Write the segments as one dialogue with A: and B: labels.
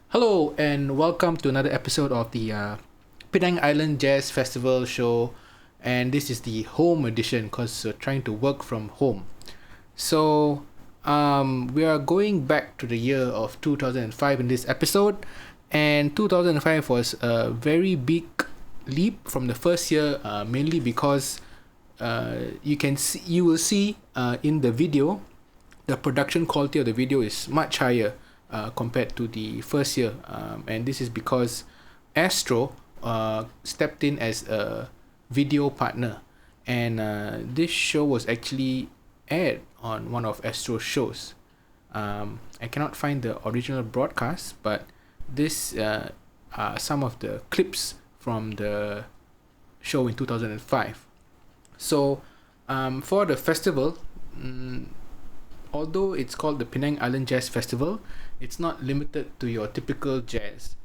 A: Hello and welcome to another episode of the Penang Island Jazz Festival show, and this is the home edition because we're trying to work from home. So we are going back to the year of 2005 in this episode, and 2005 was a very big leap from the first year, mainly because you will see in the video, the production quality of the video is much higher compared to the first year, and this is because Astro stepped in as a video partner, and this show was actually aired on one of Astro's shows. I cannot find the original broadcast, but this are some of the clips from the show in 2005. So for the festival, although it's called the Penang Island Jazz Festival, it's not limited to your typical jazz.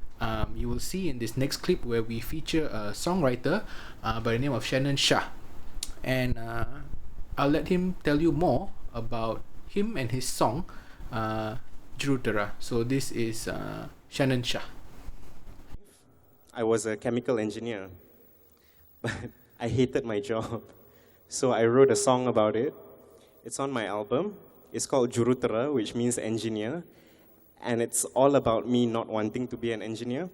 A: You will see in this next clip where we feature a songwriter by the name of Shannon Shah, and I'll let him tell you more about him and his song Jurutera. So this is Shannon Shah.
B: I was a chemical engineer, but I hated my job. So I wrote a song about it. It's on my album. It's called Jurutera, which means engineer. And it's all about me not wanting to be an engineer.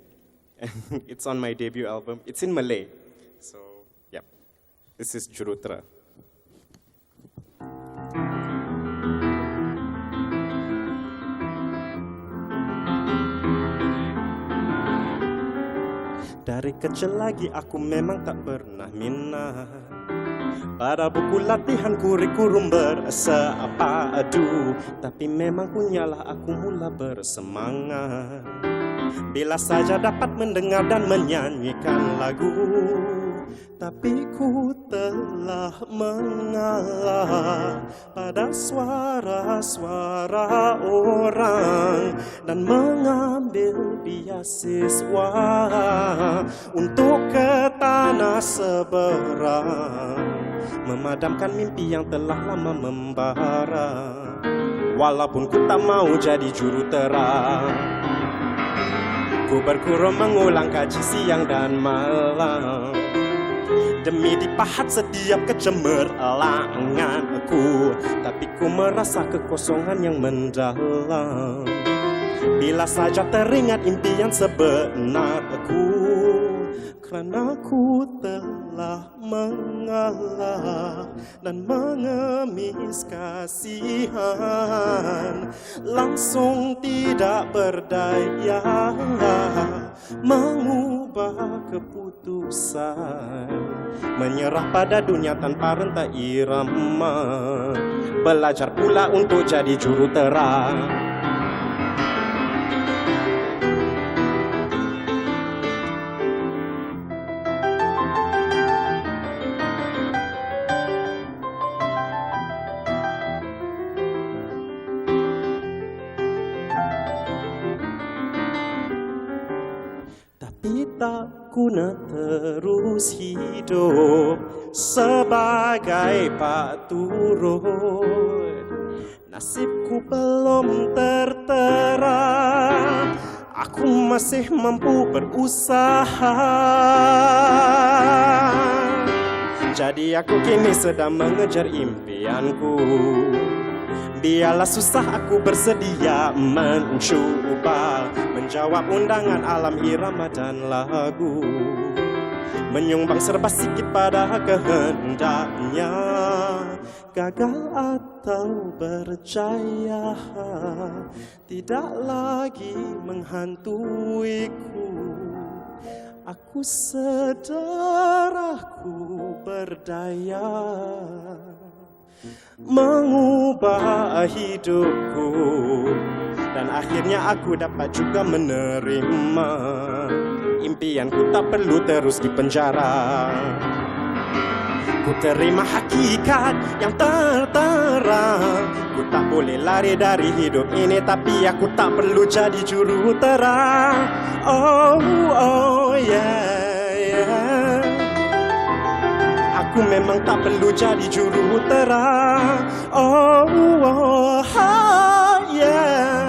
B: And it's on my debut album. It's in Malay. So, yeah, this is Jurutera. Dari kecil lagi aku memang tak pernah minat pada buku latihan kurikulum bersepadu, tapi memang punyalah aku mula bersemangat bila saja dapat mendengar dan menyanyikan lagu. Tapi ku telah mengalah pada suara-suara orang dan mengambil beasiswa untuk ke tanah seberang, memadamkan mimpi yang telah lama membara. Walaupun ku tak mau jadi jurutera, ku berkurung mengulang kaji siang dan malam demi dipahat setiap kecemerlanganku. Tapi ku merasa kekosongan yang mendalam bila saja teringat impian sebenarku, kerana ku telah mengalah dan mengemis kasihan, langsung tidak berdaya mengubah keputusan, menyerah pada dunia tanpa renta irama, belajar pula untuk jadi jurutera. Tak guna terus hidup sebagai paturut, nasibku belum tertera, aku masih mampu berusaha. Jadi aku kini sedang mengejar impianku. Biarlah susah aku bersedia mencuba menjawab undangan alam irama dan lagu, menyumbang serba sikit pada kehendaknya. Gagal atau berjaya tidak lagi menghantuiku. Aku sedar aku berdaya mengubah hidupku, dan akhirnya aku dapat juga menerima impianku tak perlu terus dipenjara. Ku terima hakikat yang tertera, ku tak boleh lari dari hidup ini, tapi aku tak perlu jadi jurutera. Oh, oh, yeah, yeah. Aku memang tak perlu jadi jurutera. Oh, oh, oh, yeah.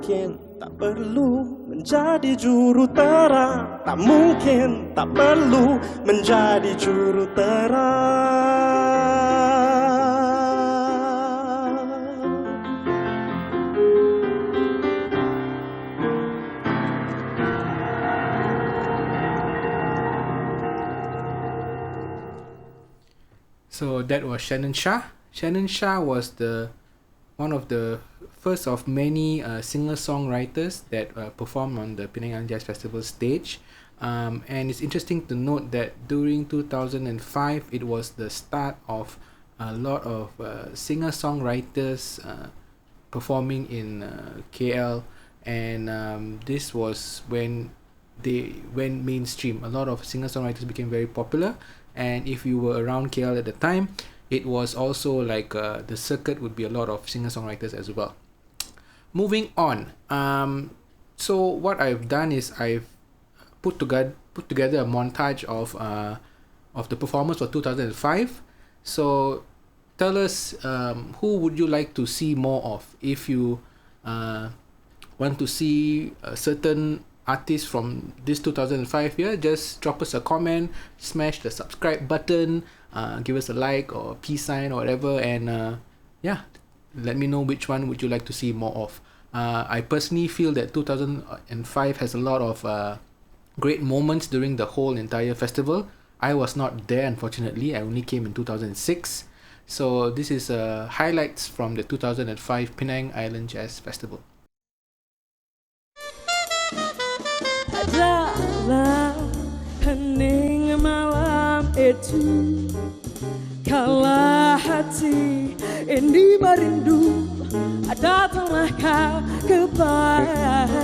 B: mungkin tak perlu menjadi jurutera. Tak mungkin tak perlu menjadi jurutera.
A: So that was Shannon Shah. Shannon Shah was one of the first of many singer-songwriters that performed on the Penang Island Jazz Festival stage. And it's interesting to note that during 2005, it was the start of a lot of singer-songwriters performing in KL, and this was when they went mainstream. A lot of singer-songwriters became very popular, and if you were around KL at the time, it was also like the circuit would be a lot of singer-songwriters as well. Moving on, so what I've done is I've put together a montage of the performance for 2005. So tell us, who would you like to see more of? If you want to see a certain artist from this 2005 year, just drop us a comment, smash the subscribe button, give us a like or peace sign or whatever, and let me know which one would you like to see more of. I personally feel that 2005 has a lot of great moments during the whole entire festival. I was not there, unfortunately. I only came in 2006. So this is highlights from the 2005 Penang Island Jazz Festival.
C: Adalah hening malam itu, kala hati ini merindu, datanglah kau kepadaku.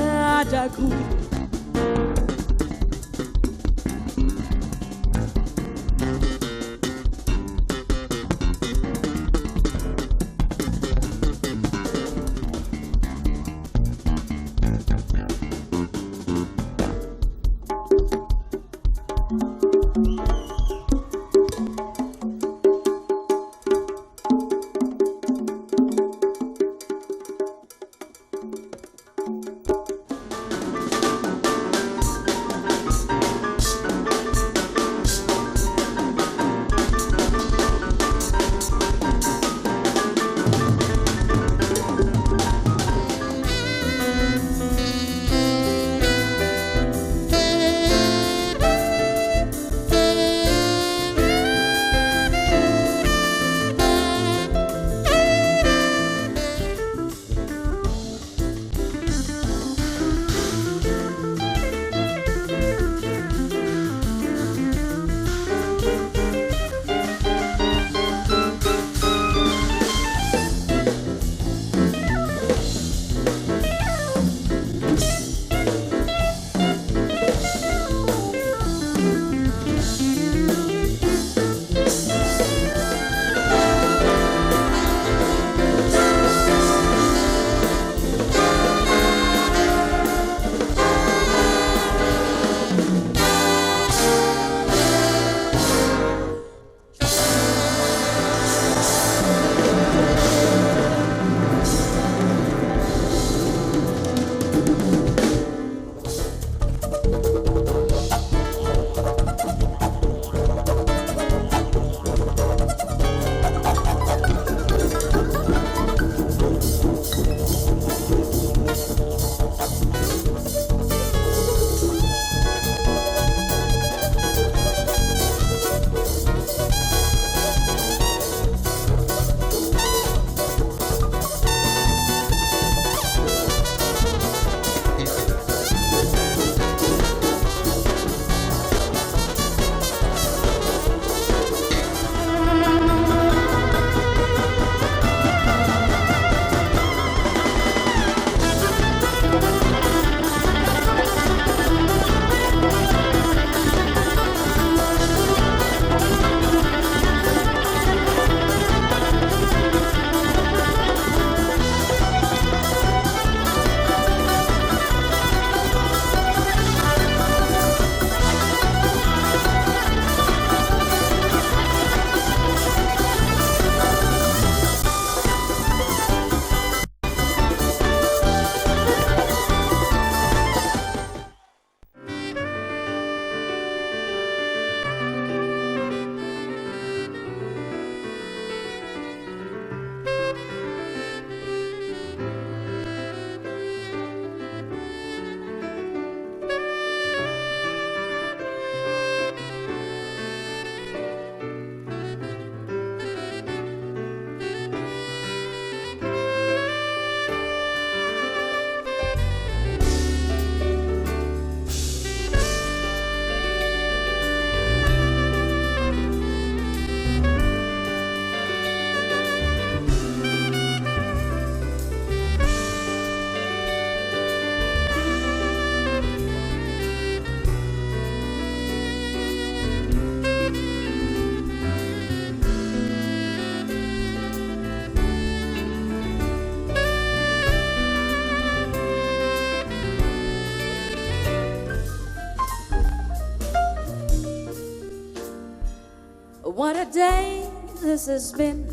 C: What a day this has been.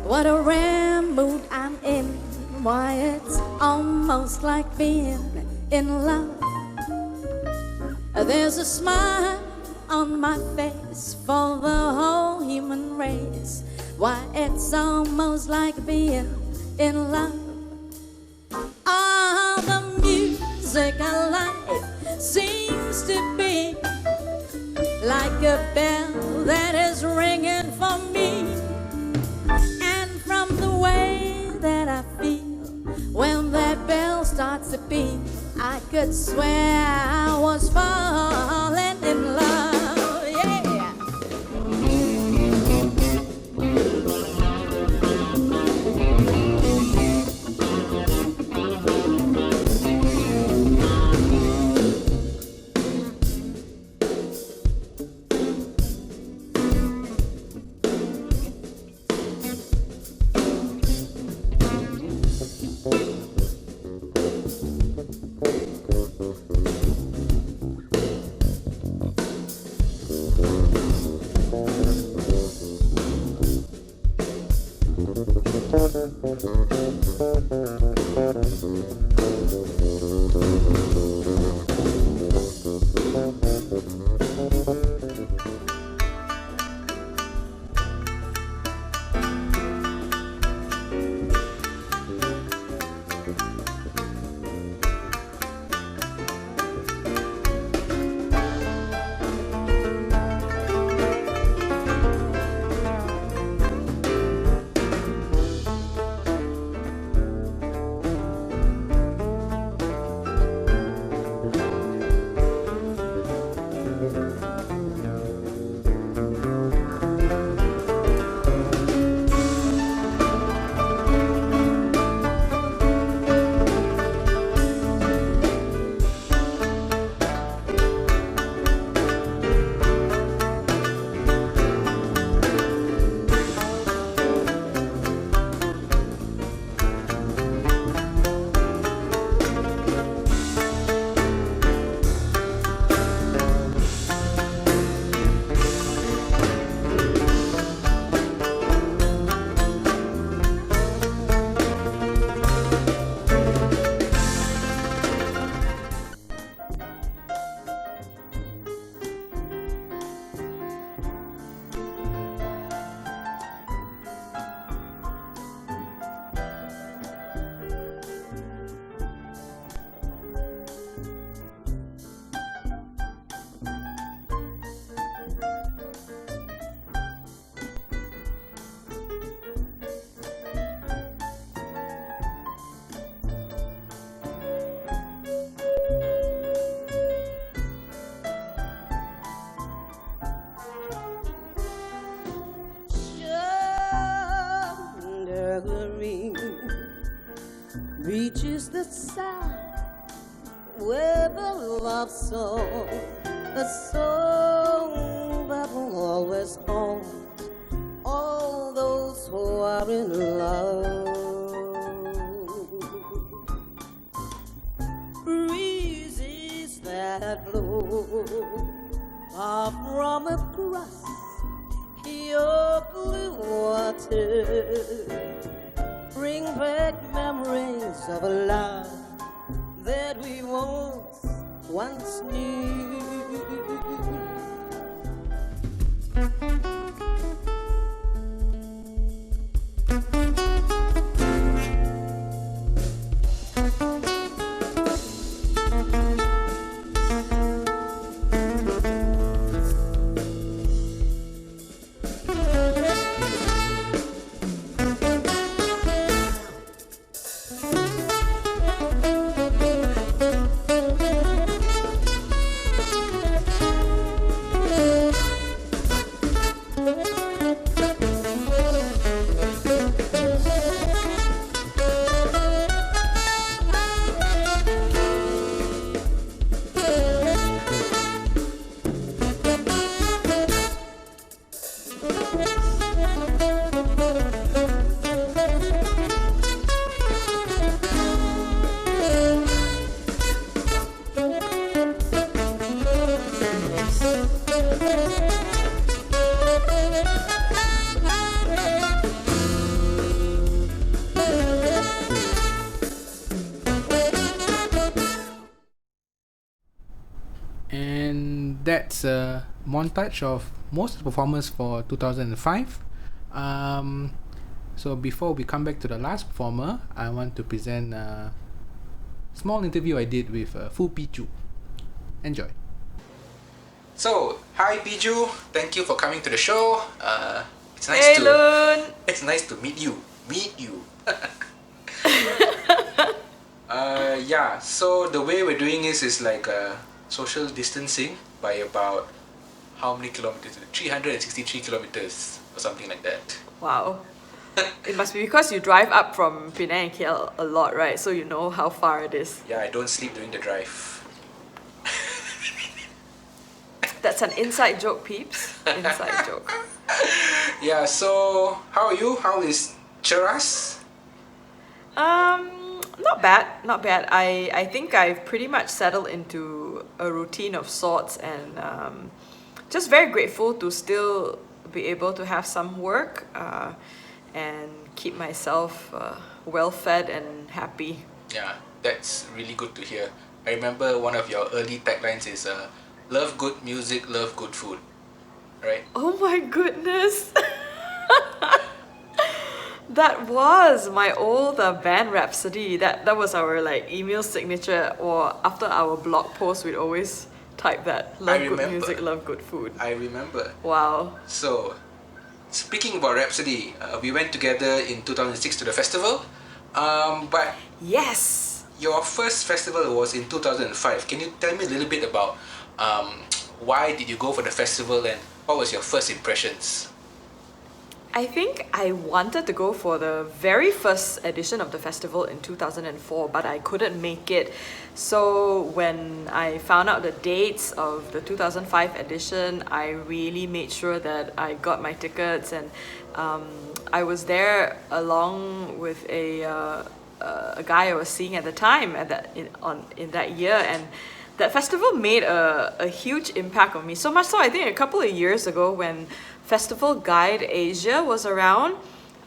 C: What a rare mood I'm in. Why, it's almost like being in love. There's a smile on my face for the whole human race. Why, it's almost like being in love. All the music I like seems to be like a bell that is ringing for me. And from the way that I feel when that bell starts to beat, I could swear I was falling in love, yeah. Reaches the sound with a love song, a song that will always haunt all those who are in love. Breezes that blow far from across your blue water bring back memories of a love that we once knew.
A: that's a montage of most of the performers for 2005. So before we come back to the last performer, I want to present a small interview I did with Pijf. Enjoy. So, hi Bihzhu, thank you for coming to the show. It's nice
D: Hey Loon!
A: It's nice to meet you. Yeah, so the way we're doing this is like social distancing by about how many kilometers? 363 kilometers or something like that.
D: Wow. It must be because you drive up from Penang and KL a lot, right? So you know how far it is.
A: Yeah, I don't sleep during the drive.
D: That's an inside joke, peeps. Inside joke.
A: Yeah, so how are you? How is Cheras?
D: Not bad, not bad. I think I've pretty much settled into a routine of sorts, and just very grateful to still be able to have some work and keep myself well fed and happy.
A: Yeah, that's really good to hear. I remember one of your early taglines is love good music, love good food. Right?
D: Oh my goodness! That was my old band Rhapsody. That was our like email signature, or after our blog post we'd always type that. Love good music, love good food.
A: I remember.
D: Wow.
A: So, speaking about Rhapsody, we went together in 2006 to the festival. But
D: Yes!
A: your first festival was in 2005. Can you tell me a little bit about why did you go for the festival and what was your first impressions?
D: I think I wanted to go for the very first edition of the festival in 2004, but I couldn't make it. So when I found out the dates of the 2005 edition, I really made sure that I got my tickets, and I was there along with a guy I was seeing at the time in that year, and that festival made a huge impact on me. So much so, I think a couple of years ago when Festival Guide Asia was around,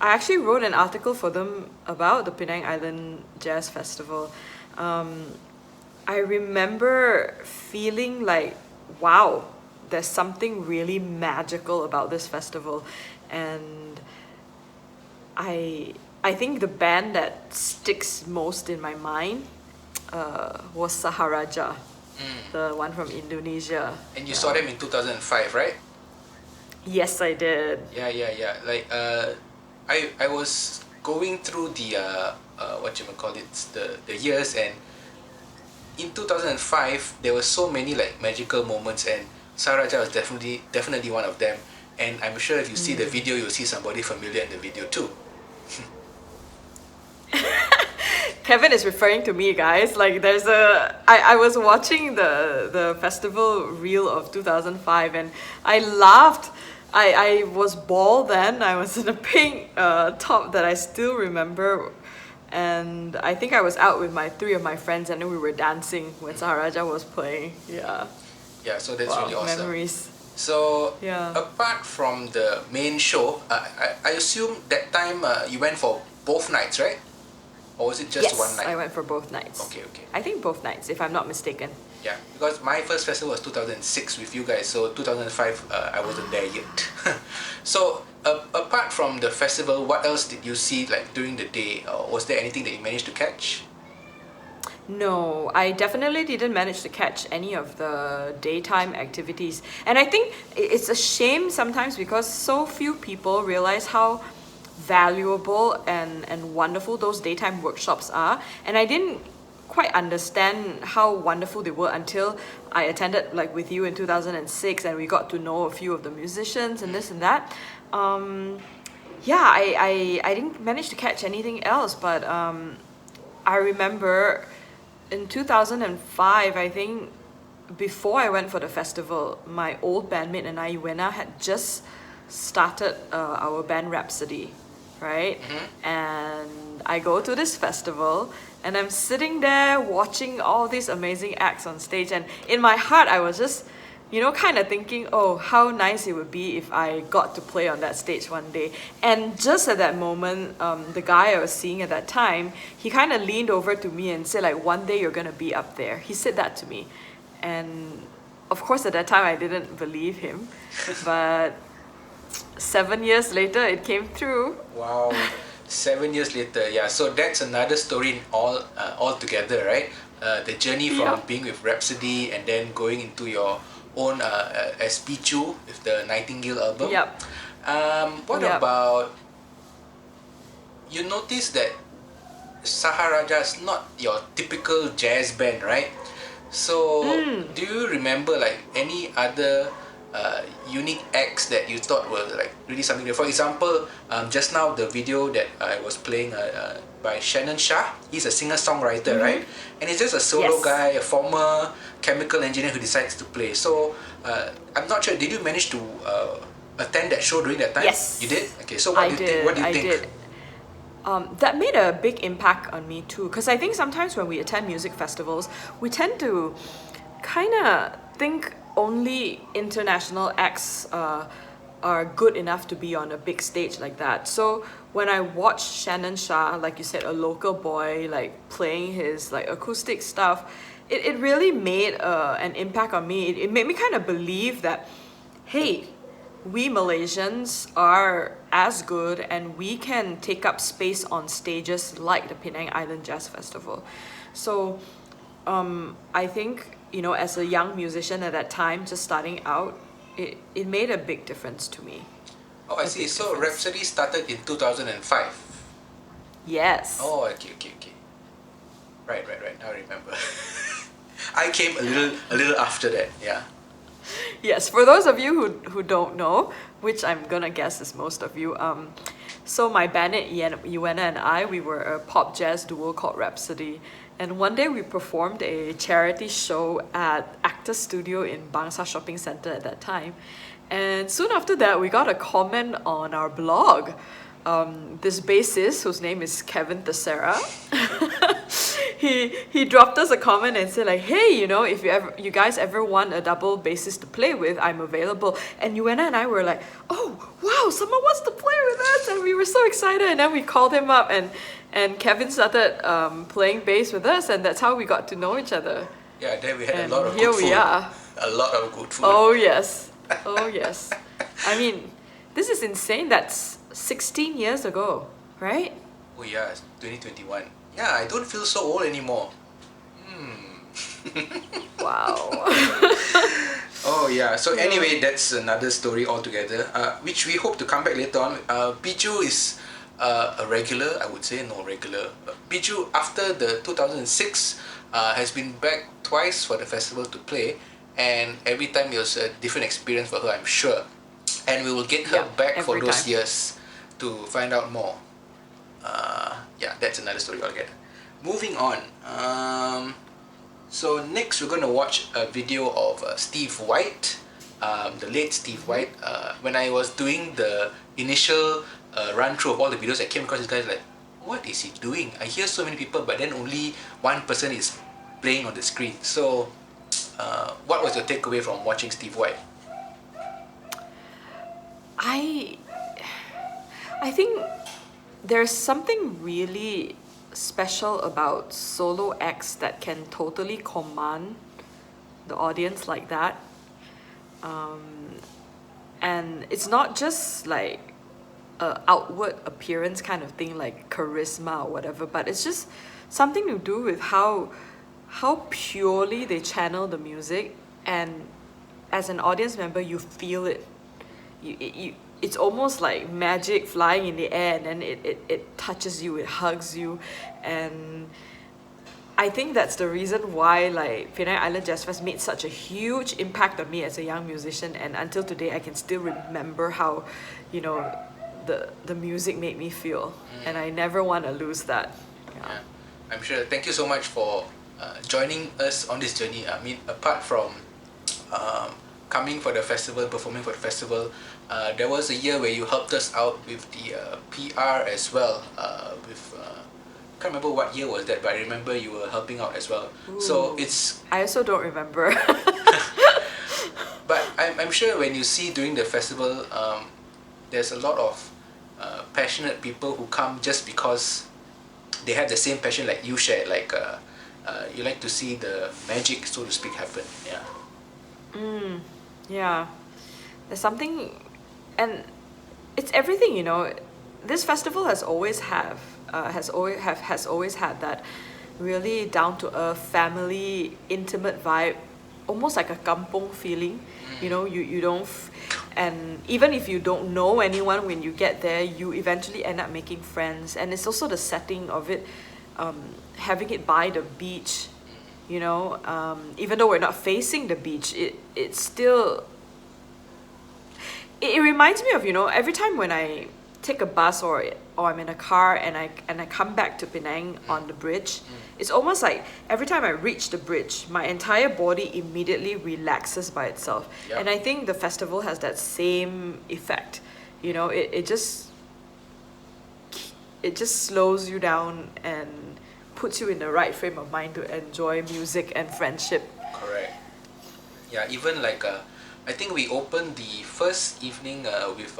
D: I actually wrote an article for them about the Penang Island Jazz Festival. I remember feeling like, wow, there's something really magical about this festival. And I think the band that sticks most in my mind was Saharaja, the one from Indonesia.
A: And you saw them in 2005, right?
D: Yes, I did.
A: Yeah. Like I was going through the the years, and in 2005 there were so many like magical moments, and Saraja was definitely one of them. And I'm sure if you see the video, you'll see somebody familiar in the video too.
D: Kevin is referring to me, guys. Like I was watching the festival reel of 2005, and I laughed. I was bald then. I was in a pink top that I still remember, and I think I was out with three of my friends, and then we were dancing when Saharaja was playing. Yeah.
A: Yeah, so that's
D: Wow,
A: really awesome.
D: memories.
A: So
D: Yeah.
A: apart from the main show, I assume that time you went for both nights, right? Or was it just
D: Yes,
A: one night?
D: I went for both nights.
A: Okay.
D: I think both nights, if I'm not mistaken.
A: Yeah, because my first festival was 2006 with you guys, so 2005 I wasn't there yet. So apart from the festival, what else did you see like during the day? Or was there anything that you managed to catch?
D: No, I definitely didn't manage to catch any of the daytime activities. And I think it's a shame sometimes because so few people realize how valuable and wonderful those daytime workshops are. And I didn't quite understand how wonderful they were until I attended like with you in 2006, and we got to know a few of the musicians and this and that. Yeah, I didn't manage to catch anything else, but I remember in 2005, I think, before I went for the festival, my old bandmate and I, Iwena, had just started our band Rhapsody, right? And I go to this festival, and I'm sitting there watching all these amazing acts on stage, and in my heart, I was just, kind of thinking, oh, how nice it would be if I got to play on that stage one day. And just at that moment, the guy I was seeing at that time, he kind of leaned over to me and said, like, one day you're going to be up there. He said that to me. And of course, at that time, I didn't believe him. But 7 years later, it came through.
A: Wow, 7 years later, yeah. So that's another story altogether, right? The journey from being with Rhapsody and then going into your own as Bihzhu with the Nightingale album.
D: Yep.
A: What
D: Yep.
A: about, you notice that Saharaja is not your typical jazz band, right? So do you remember like any other unique acts that you thought were like really something different? For example, just now the video that I was playing by Shannon Shah, he's a singer-songwriter, right? And he's just a solo
D: Yes.
A: guy, a former chemical engineer who decides to play. So I'm not sure, did you manage to attend that show during that time?
D: Yes.
A: You did? Okay, so what do you think? What do you
D: I
A: think?
D: did. That made a big impact on me too, because I think sometimes when we attend music festivals, we tend to kind of think only international acts are good enough to be on a big stage like that. So when I watched Shannon Shah, like you said, a local boy, like playing his like acoustic stuff, it really made an impact on me. It made me kind of believe that, hey, we Malaysians are as good and we can take up space on stages like the Penang Island Jazz Festival. So I think, you know, as a young musician at that time, just starting out, it made a big difference to me.
A: Oh, I
D: A
A: see.
D: big
A: So
D: difference.
A: Rhapsody started in 2005.
D: Yes.
A: Oh, okay. Right. Now I remember. I came a little after that. Yeah.
D: Yes, for those of you who don't know, which I'm gonna guess is most of you, so my bandmate Yuena and I, we were a pop jazz duo called Rhapsody. And one day we performed a charity show at Actors Studio in Bangsa Shopping Centre at that time. And soon after that, we got a comment on our blog. This bassist, whose name is Kevin Tessera, he dropped us a comment and said like, hey, you know, if you guys ever want a double bassist to play with, I'm available. And Yuena and I were like, oh wow, someone wants to play with us, and we were so excited. And then we called him up, and Kevin started playing bass with us, and that's how we got to know each other.
A: Yeah, then we had
D: And
A: a lot of
D: here
A: good food.
D: we are.
A: A lot of good food.
D: Oh yes, oh yes. I mean, this is insane. That's 16 years ago, right?
A: Oh yeah, it's 2021. Yeah, I don't feel so old anymore.
D: Wow.
A: Oh yeah. So anyway, that's another story altogether. Which we hope to come back later on. Bihzhu is a regular, I would say, no regular. Bihzhu, after the 2006, has been back twice for the festival to play, and every time it was a different experience for her, I'm sure. And we will get her
D: Yeah,
A: back for
D: every
A: those
D: time.
A: years to find out more. Yeah, that's another story altogether. Moving on. So next we're going to watch a video of Steve White, the late Steve White. When I was doing the initial run through of all the videos, I came across this guy like, what is he doing? I hear so many people, but then only one person is playing on the screen. So what was your takeaway from watching Steve White?
D: I think there's something really special about solo acts that can totally command the audience like that. And it's not just like a outward appearance kind of thing like charisma or whatever, but it's just something to do with how purely they channel the music, and as an audience member you feel it. It's almost like magic flying in the air, and then it touches you, it hugs you. And I think that's the reason why like Penang Island Jazz Fest made such a huge impact on me as a young musician, and until today I can still remember how, you know, the music made me feel, and I never want to lose that.
A: Yeah, I'm sure. Thank you so much for joining us on this journey. I mean, apart from coming for the festival, performing for the festival, there was a year where you helped us out with the PR as well. I can't remember what year was that, but I remember you were helping out as well. So it's.
D: I also don't remember.
A: But I'm sure when you see during the festival, there's a lot of passionate people who come just because they have the same passion like you share. Like you like to see the magic, so to speak, happen. Yeah.
D: Yeah, there's something, and it's everything. This festival has always had that really down to earth, family, intimate vibe, almost like a kampong feeling. You don't, and even if you don't know anyone when you get there, you eventually end up making friends. And it's also the setting of it, having it by the beach. Even though we're not facing the beach, it's still. It reminds me of every time when I take a bus or I'm in a car and I come back to Penang on the bridge. It's almost like every time I reach the bridge, my entire body immediately relaxes by itself.
A: Yep.
D: And I think the festival has that same effect. It just slows you down and puts you in the right frame of mind to enjoy music and friendship.
A: Correct. Yeah, even like I think we opened the first evening with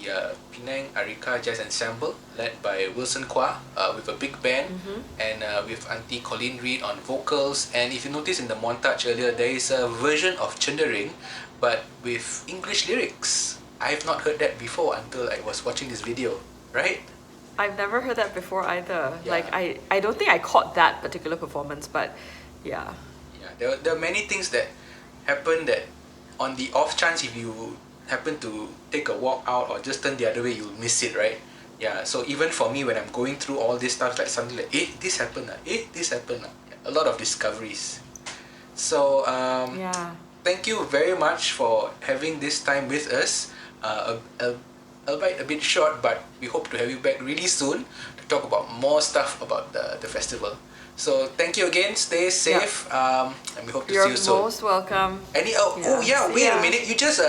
A: the Penang Arika Jazz Ensemble led by Wilson Kwa with a big band and with Auntie Colleen Reid on vocals. And if you notice in the montage earlier, there is a version of Chendering but with English lyrics. I have not heard that before until I was watching this video, right?
D: I've never heard that before either.
A: Yeah.
D: Like I don't think I caught that particular performance, but yeah.
A: Yeah, there are many things that happen that on the off chance if you happen to take a walk out or just turn the other way, you'll miss it, right? Yeah, so even for me when I'm going through all this stuff, like suddenly like, this happened, this happened. A lot of discoveries. So
D: Yeah.
A: thank you very much for having this time with us. Albeit a bit short, but we hope to have you back really soon to talk about more stuff about the festival. So thank you again. Stay safe, and we hope to
D: You're
A: see you soon.
D: most welcome.
A: Wait
D: Yeah.
A: a minute. You just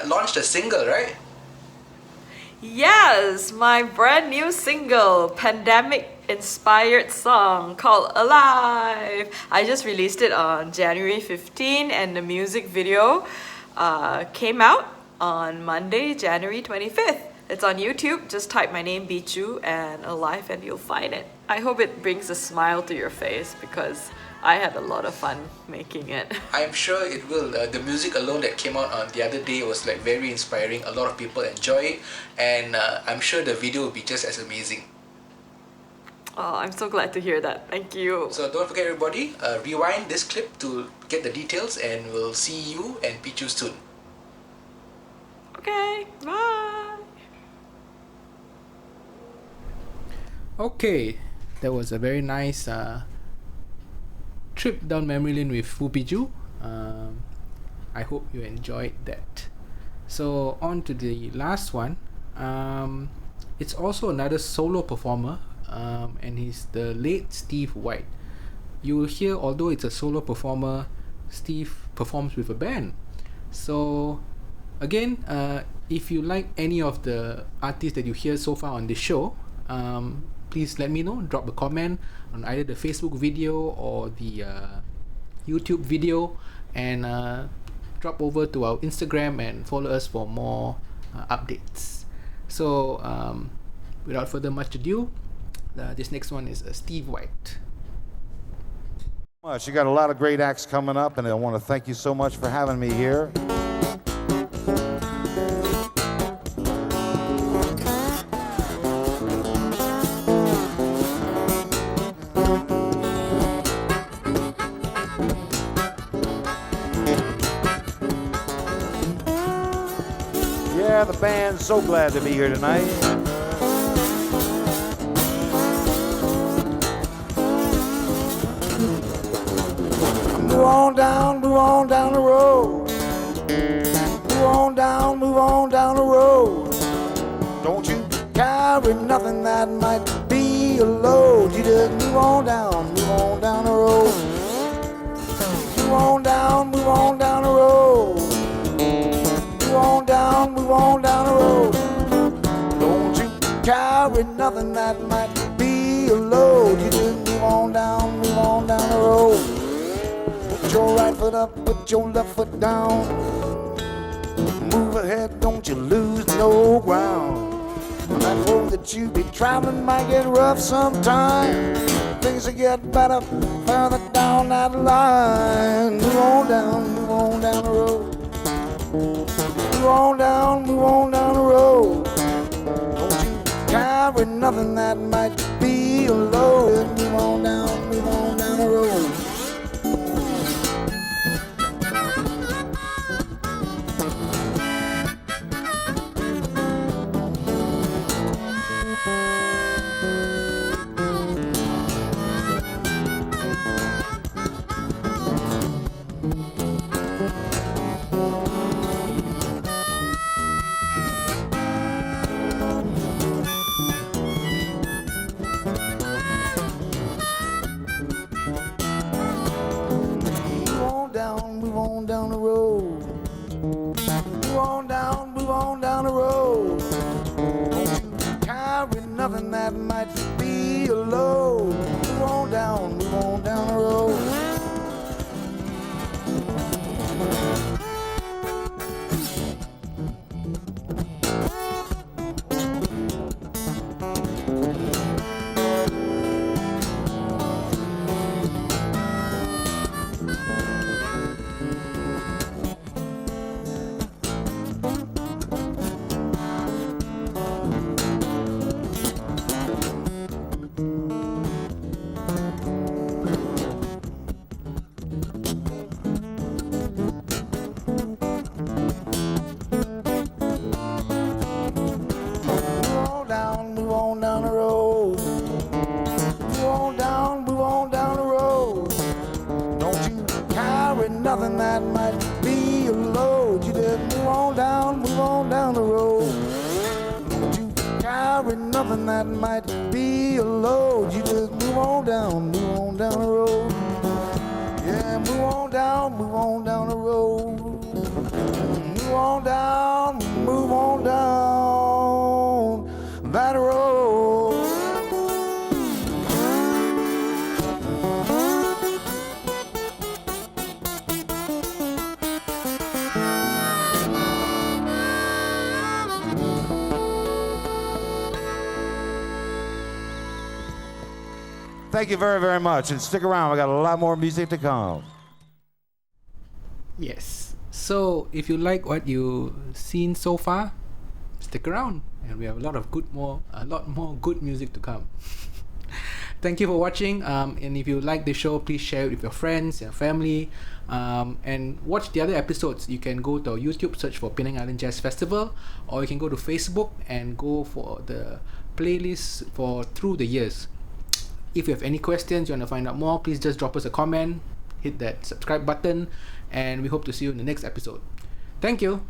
A: launched a single, right?
D: Yes, my brand new single, pandemic inspired song called Alive. I just released it on January 15 and the music video came out on Monday, January 25th. It's on YouTube. Just type my name, Bihzhu, and Alive, and you'll find it. I hope it brings a smile to your face because I had a lot of fun making it.
A: I'm sure it will. The music alone that came out on the other day was like very inspiring. A lot of people enjoy it, and I'm sure the video will be just as amazing.
D: Oh, I'm so glad to hear that. Thank you.
A: So don't forget, everybody, rewind this clip to get the details, and we'll see you and Pichu soon.
D: Okay, bye.
A: Okay, that was a very nice trip down memory lane with Bihzhu. I hope you enjoyed that. So on to the last one. It's also another solo performer, and he's the late Steve White. You will hear, although it's a solo performer, Steve performs with a band. So again, if you like any of the artists that you hear so far on this show, please let me know. Drop a comment on either the Facebook video or the YouTube video, and drop over to our Instagram and follow us for more updates. So without further much ado, this next one is Steve White.
E: You got a lot of great acts coming up, and I want to thank you so much for having me here. Yeah, the band's so glad to be here tonight. Move on down the road. Move on down the road. Don't you carry nothing that might be a load. You just move on down the road. Move on down the road. Move on down the road. Don't you carry nothing that might be a load. You just move on down the road. Put your right foot up, put your left foot down. Move ahead, don't you lose no ground. That road that you be traveling might get rough sometime. Things will get better further down that line. Move on down move on down the road. Don't you carry nothing that might be a load. Move on down the road. Move on down the road. Move on down the road. Don't you carry nothing that might be a load. Move on down the road. Move on down the road. Move on down the road. Don't you carry nothing that might be a load. You just move on down the road. Don't you carry nothing that might be a load. You just move on down the road. Yeah, move on down the road. Move on down that road. Thank you very, very much, and stick around. We got a lot more music to come.
A: Yes. So if you like what you've seen so far, stick around, and we have a lot more good music to come. Thank you for watching. And if you like the show, please share it with your friends, your family, and watch the other episodes. You can go to our YouTube, search for Penang Island Jazz Festival, or you can go to Facebook and go for the playlist for Through the Years. If you have any questions, you want to find out more, please just drop us a comment, hit that subscribe button, and we hope to see you in the next episode. Thank you.